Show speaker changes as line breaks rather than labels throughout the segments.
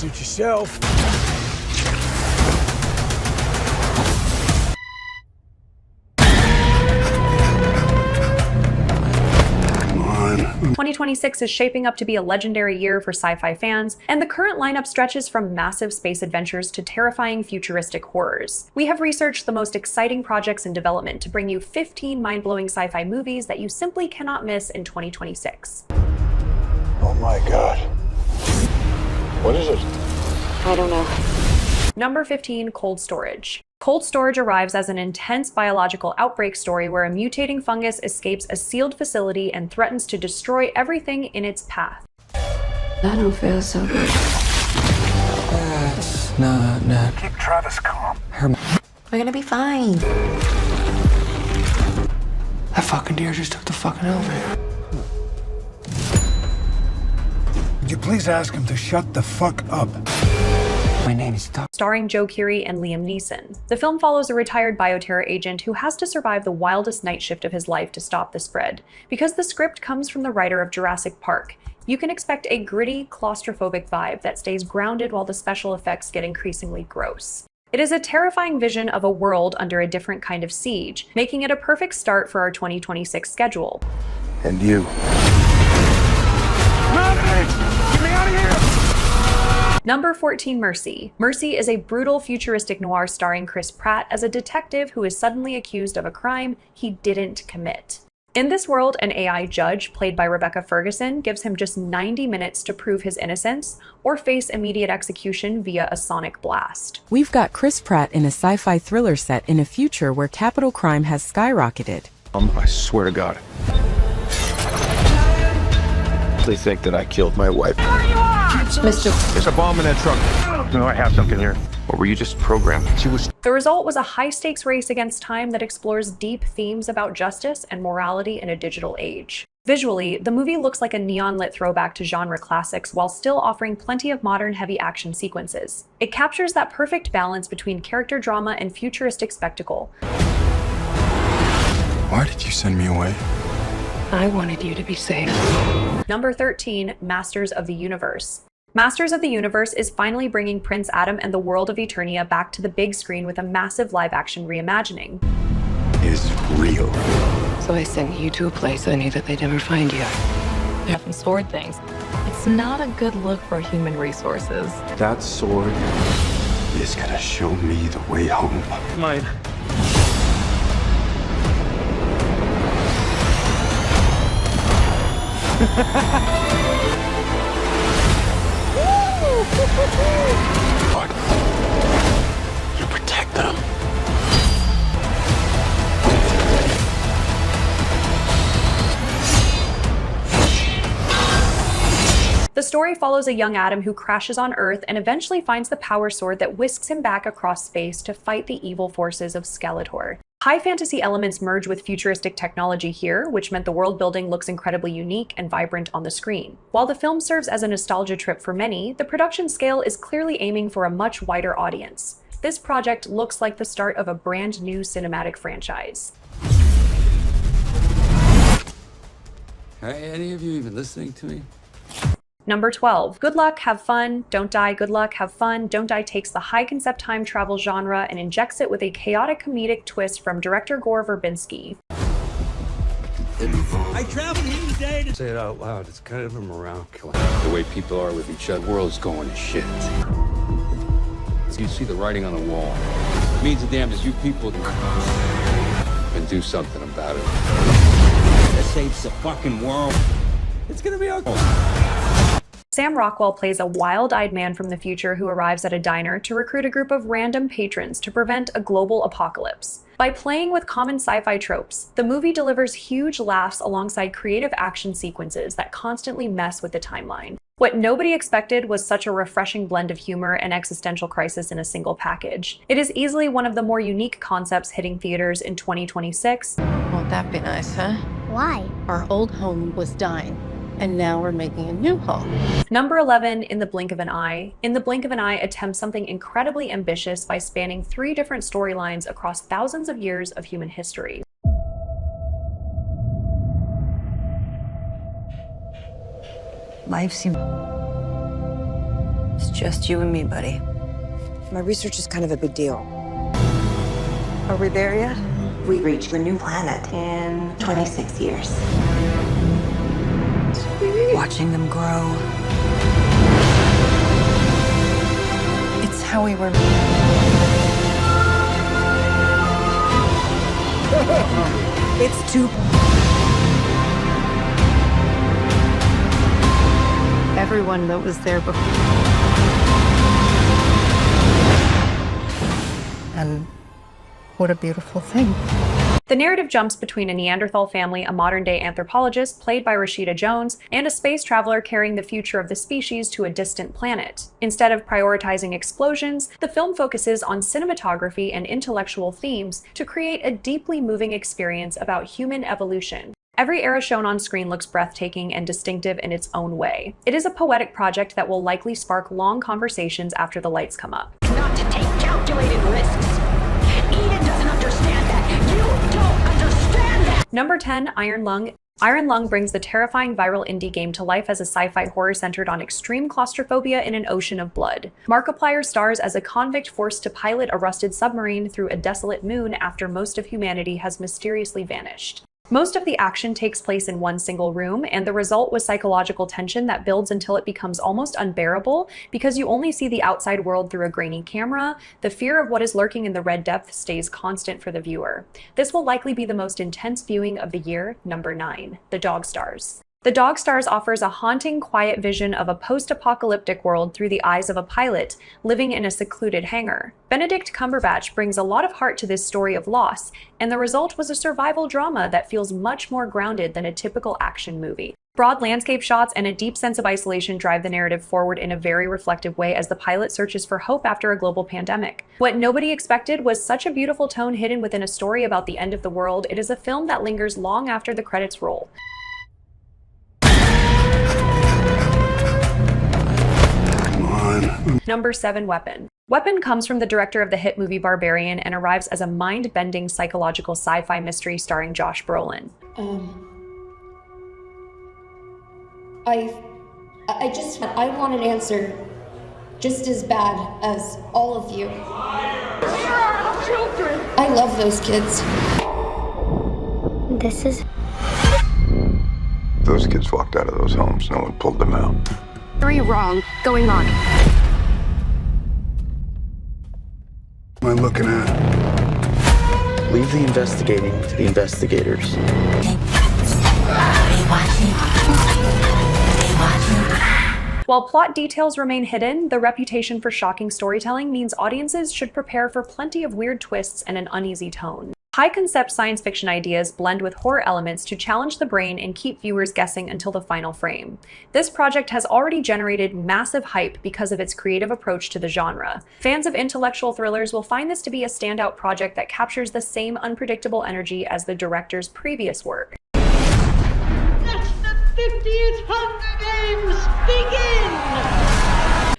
Suit yourself. Come on.
2026 is shaping up to be a legendary year for sci-fi fans, and the current lineup stretches from massive space adventures to terrifying futuristic horrors. We have researched the most exciting projects in development to bring you 15 mind-blowing sci-fi movies that you simply cannot miss in 2026.
Oh my God. What is it?
I don't know.
Number 15, Cold Storage. Cold Storage arrives as an intense biological outbreak story where a mutating fungus escapes a sealed facility and threatens to destroy everything in its path.
I don't feel so good.
That's not natural.
Keep Travis calm.
We're gonna be fine.
That fucking deer just took the fucking elevator.
Would you please ask him to shut the fuck up?
My name is Doc.
Starring Joe Keery and Liam Neeson. The film follows a retired bioterror agent who has to survive the wildest night shift of his life to stop the spread. Because the script comes from the writer of Jurassic Park, you can expect a gritty, claustrophobic vibe that stays grounded while the special effects get increasingly gross. It is a terrifying vision of a world under a different kind of siege, making it a perfect start for our 2026 schedule.
And you. Get me out of here!
Number 14, Mercy. Mercy is a brutal futuristic noir starring Chris Pratt as a detective who is suddenly accused of a crime he didn't commit. In this world, an AI judge, played by Rebecca Ferguson, gives him just 90 minutes to prove his innocence or face immediate execution via a sonic blast.
We've got Chris Pratt in a sci-fi thriller set in a future where capital crime has skyrocketed.
I swear to God. They think that I killed my wife.
Mr.
There's a bomb in that truck. No, I have something here. Or were you just programmed? She was.
The result was a high-stakes race against time that explores deep themes about justice and morality in a digital age. Visually, the movie looks like a neon-lit throwback to genre classics while still offering plenty of modern heavy action sequences. It captures that perfect balance between character drama and futuristic spectacle.
Why did you send me away?
I wanted you to be safe.
Number 13, Masters of the Universe. Masters of the Universe is finally bringing Prince Adam and the world of Eternia back to the big screen with a massive live-action reimagining.
Is real.
So I sent you to a place I knew that they'd never find you.
They're often stored things. It's not a good look for human resources.
That sword is gonna show me the way home. Mine. What? You protect them.
The story follows a young Adam who crashes on Earth and eventually finds the power sword that whisks him back across space to fight the evil forces of Skeletor. High fantasy elements merge with futuristic technology here, which meant the world building looks incredibly unique and vibrant on the screen. While the film serves as a nostalgia trip for many, the production scale is clearly aiming for a much wider audience. This project looks like the start of a brand new cinematic franchise.
Hey, any of you even listening to me?
Number 12, Good Luck, Have Fun, Don't Die, Good Luck, Have Fun, Don't Die takes the high-concept time travel genre and injects it with a chaotic comedic twist from director Gore Verbinski.
I traveled here today to
Say it out loud. It's kind of a morale killer. The way people are with each other, the world's going to shit. You see the writing on the wall. It means the damnedest you people can do something about it.
that saves the fucking world. It's gonna be okay.
Sam Rockwell plays a wild-eyed man from the future who arrives at a diner to recruit a group of random patrons to prevent a global apocalypse. By playing with common sci-fi tropes, the movie delivers huge laughs alongside creative action sequences that constantly mess with the timeline. What nobody expected was such a refreshing blend of humor and existential crisis in a single package. It is easily one of the more unique concepts hitting theaters in 2026.
Won't that be nice, huh?
Why?
Our old home was dying, and now we're making a new home.
Number 11, In the Blink of an Eye. In the Blink of an Eye attempts something incredibly ambitious by spanning 3 different storylines across thousands of years of human history.
Life seems
It's just you and me, buddy. My research is kind of a big deal. Are we there yet?
We reached a new planet in 26 years.
Watching them grow. It's how we were made. It's too...
Everyone that was there before. And what a beautiful thing.
The narrative jumps between a Neanderthal family, a modern-day anthropologist, played by Rashida Jones, and a space traveler carrying the future of the species to a distant planet. Instead of prioritizing explosions, the film focuses on cinematography and intellectual themes to create a deeply moving experience about human evolution. Every era shown on screen looks breathtaking and distinctive in its own way. It is a poetic project that will likely spark long conversations after the lights come up.
Not to take calculated risks. Eden doesn't understand that. You don't understand that.
Number 10, Iron Lung. Iron Lung brings the terrifying viral indie game to life as a sci-fi horror centered on extreme claustrophobia in an ocean of blood. Markiplier stars as a convict forced to pilot a rusted submarine through a desolate moon after most of humanity has mysteriously vanished. Most of the action takes place in one single room, and the result was psychological tension that builds until it becomes almost unbearable because you only see the outside world through a grainy camera. The fear of what is lurking in the red depths stays constant for the viewer. This will likely be the most intense viewing of the year. Number 9, The Dog Stars. The Dog Stars offers a haunting, quiet vision of a post-apocalyptic world through the eyes of a pilot living in a secluded hangar. Benedict Cumberbatch brings a lot of heart to this story of loss, and the result was a survival drama that feels much more grounded than a typical action movie. Broad landscape shots and a deep sense of isolation drive the narrative forward in a very reflective way as the pilot searches for hope after a global pandemic. What nobody expected was such a beautiful tone hidden within a story about the end of the world. It is a film that lingers long after the credits roll. Number 7, Weapon. Weapon comes from the director of the hit movie Barbarian and arrives as a mind-bending psychological sci-fi mystery starring Josh Brolin.
I want an answer just as bad as all of you. We are children! I love those kids.
This is...
Those kids walked out of those homes. No one pulled them out.
Very wrong going on.
What am I looking at?
Leave the investigating to the investigators.
While plot details remain hidden, the reputation for shocking storytelling means audiences should prepare for plenty of weird twists and an uneasy tone. High-concept science fiction ideas blend with horror elements to challenge the brain and keep viewers guessing until the final frame. This project has already generated massive hype because of its creative approach to the genre. Fans of intellectual thrillers will find this to be a standout project that captures the same unpredictable energy as the director's previous work.
Let the 50th Hunger Games begin!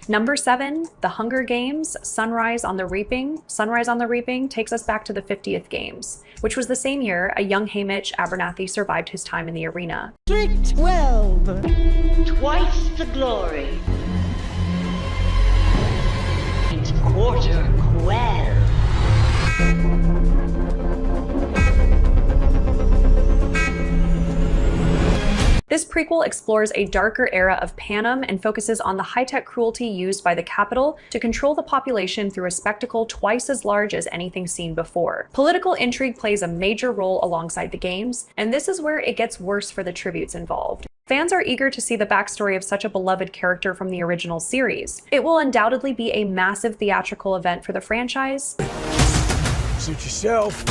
Number 7, The Hunger Games, Sunrise on the Reaping. Sunrise on the Reaping takes us back to the 50th Games, which was the same year a young Haymitch Abernathy survived his time in the arena.
Strict 12. Twice the glory. It's quarter quell.
This prequel explores a darker era of Panem and focuses on the high-tech cruelty used by the Capitol to control the population through a spectacle twice as large as anything seen before. Political intrigue plays a major role alongside the games, and this is where it gets worse for the tributes involved. Fans are eager to see the backstory of such a beloved character from the original series. It will undoubtedly be a massive theatrical event for the franchise.
Suit yourself.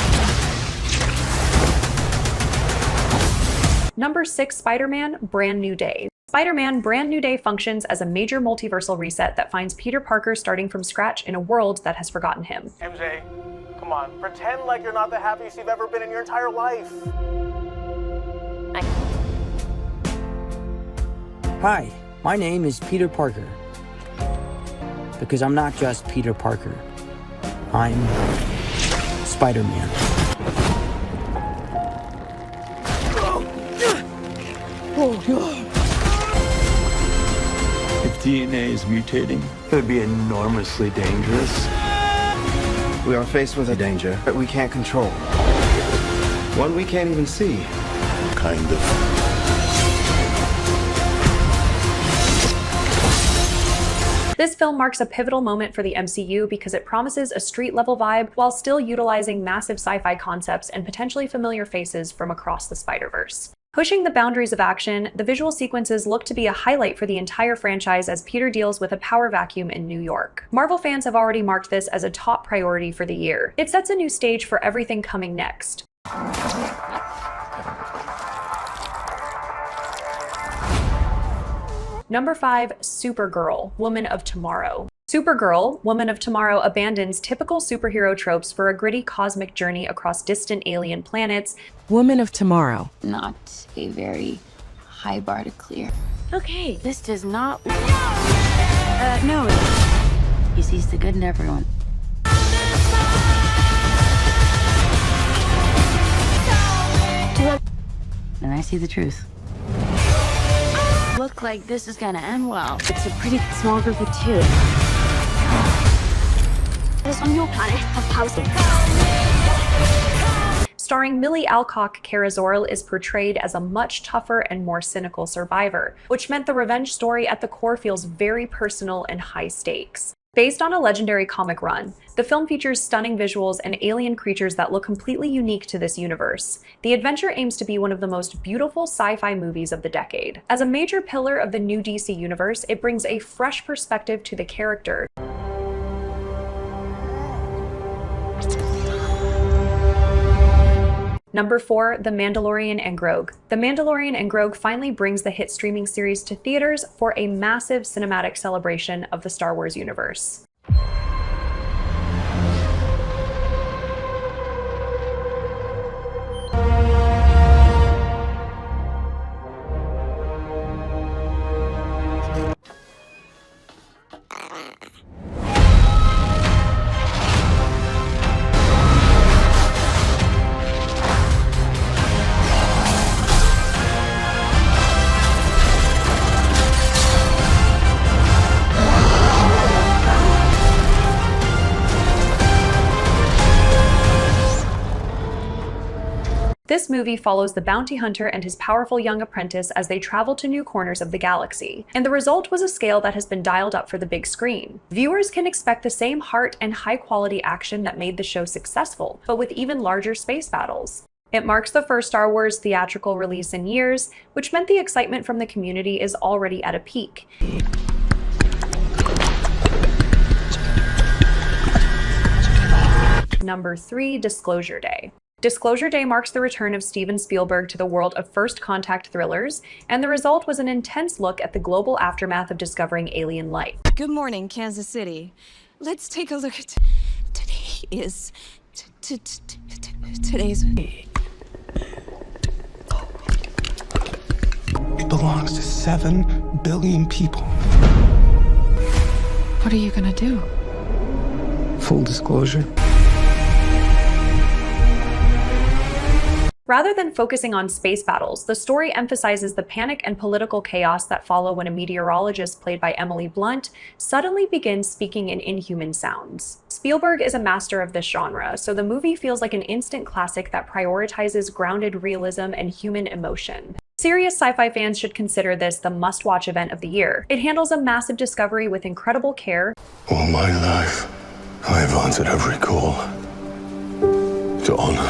Number 6, Spider-Man: Brand New Day. Spider-Man: Brand New Day functions as a major multiversal reset that finds Peter Parker starting from scratch in a world that has forgotten him.
MJ, come on, pretend like you're not the happiest you've ever been in your entire life.
Hi, my name is Peter Parker. Because I'm not just Peter Parker. I'm Spider-Man.
DNA is mutating, it would be enormously dangerous.
We are faced with a danger that we can't control. One we can't even see.
Kind of.
This film marks a pivotal moment for the MCU because it promises a street-level vibe while still utilizing massive sci-fi concepts and potentially familiar faces from across the Spider-Verse. Pushing the boundaries of action, the visual sequences look to be a highlight for the entire franchise as Peter deals with a power vacuum in New York. Marvel fans have already marked this as a top priority for the year. It sets a new stage for everything coming next. Number 5, Supergirl, Woman of Tomorrow. Supergirl, Woman of Tomorrow abandons typical superhero tropes for a gritty cosmic journey across distant alien planets.
Woman of Tomorrow.
Not a very high bar to clear.
Okay,
This does not...
no.
He sees the good in everyone. And I see the truth. Look like this is gonna end well.
It's a pretty small group of two.
This on your planet have housing.
Starring Millie Alcock, Kara Zor-El is portrayed as a much tougher and more cynical survivor, which meant the revenge story at the core feels very personal and high stakes. Based on a legendary comic run, the film features stunning visuals and alien creatures that look completely unique to this universe. The adventure aims to be one of the most beautiful sci-fi movies of the decade. As a major pillar of the new DC universe, it brings a fresh perspective to the character. Number 4, The Mandalorian and Grogu. The Mandalorian and Grogu finally brings the hit streaming series to theaters for a massive cinematic celebration of the Star Wars universe. This movie follows the bounty hunter and his powerful young apprentice as they travel to new corners of the galaxy, and the result was a scale that has been dialed up for the big screen. Viewers can expect the same heart and high-quality action that made the show successful, but with even larger space battles. It marks the first Star Wars theatrical release in years, which meant the excitement from the community is already at a peak. Number 3, Disclosure Day. Disclosure Day marks the return of Steven Spielberg to the world of first contact thrillers, and the result was an intense look at the global aftermath of discovering alien life.
Good morning, Kansas City. Let's take a look at... Today's...
It belongs to 7 billion people.
What are you gonna do?
Full disclosure.
Rather than focusing on space battles, the story emphasizes the panic and political chaos that follow when a meteorologist played by Emily Blunt suddenly begins speaking in inhuman sounds. Spielberg is a master of this genre, so the movie feels like an instant classic that prioritizes grounded realism and human emotion. Serious sci-fi fans should consider this the must-watch event of the year. It handles a massive discovery with incredible care.
All my life, I have answered every call to honor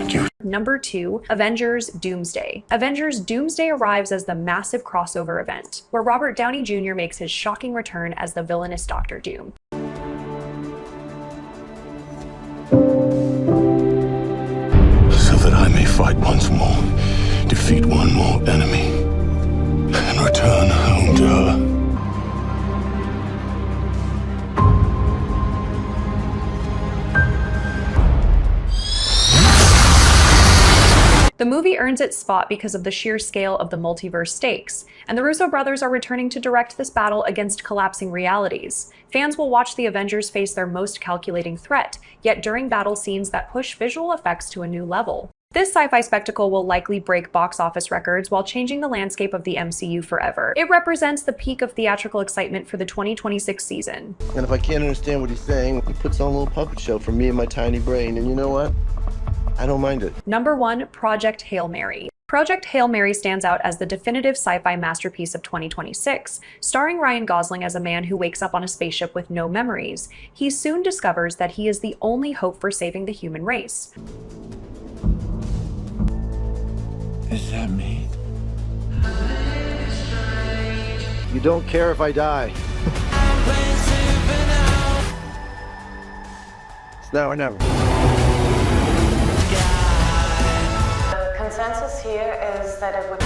you.
Number 2, Avengers Doomsday. Avengers Doomsday arrives as the massive crossover event, where Robert Downey Jr. makes his shocking return as the villainous Dr. Doom.
So that I may fight once more, defeat one more enemy, and return home to her.
The movie earns its spot because of the sheer scale of the multiverse stakes, and the Russo brothers are returning to direct this battle against collapsing realities. Fans will watch the Avengers face their most calculating threat, yet during battle scenes that push visual effects to a new level. This sci-fi spectacle will likely break box office records while changing the landscape of the MCU forever. It represents the peak of theatrical excitement for the 2026 season.
And if I can't understand what he's saying, he puts on a little puppet show for me and my tiny brain, and you know what? I don't mind it.
Number 1, Project Hail Mary. Project Hail Mary stands out as the definitive sci-fi masterpiece of 2026. Starring Ryan Gosling as a man who wakes up on a spaceship with no memories, he soon discovers that he is the only hope for saving the human race.
Is that me?
You don't care if I die. It's now or never.
The consensus here is that it would...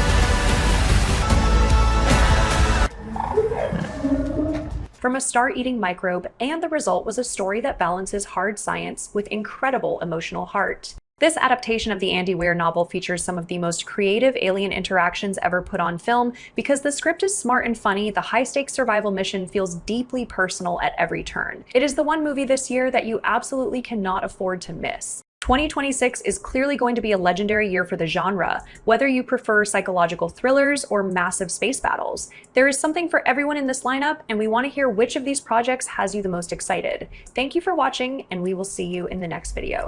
From a star-eating microbe, and the result was a story that balances hard science with incredible emotional heart. This adaptation of the Andy Weir novel features some of the most creative alien interactions ever put on film. Because the script is smart and funny, the high-stakes survival mission feels deeply personal at every turn. It is the one movie this year that you absolutely cannot afford to miss. 2026 is clearly going to be a legendary year for the genre, whether you prefer psychological thrillers or massive space battles. There is something for everyone in this lineup, and we want to hear which of these projects has you the most excited. Thank you for watching, and we will see you in the next video.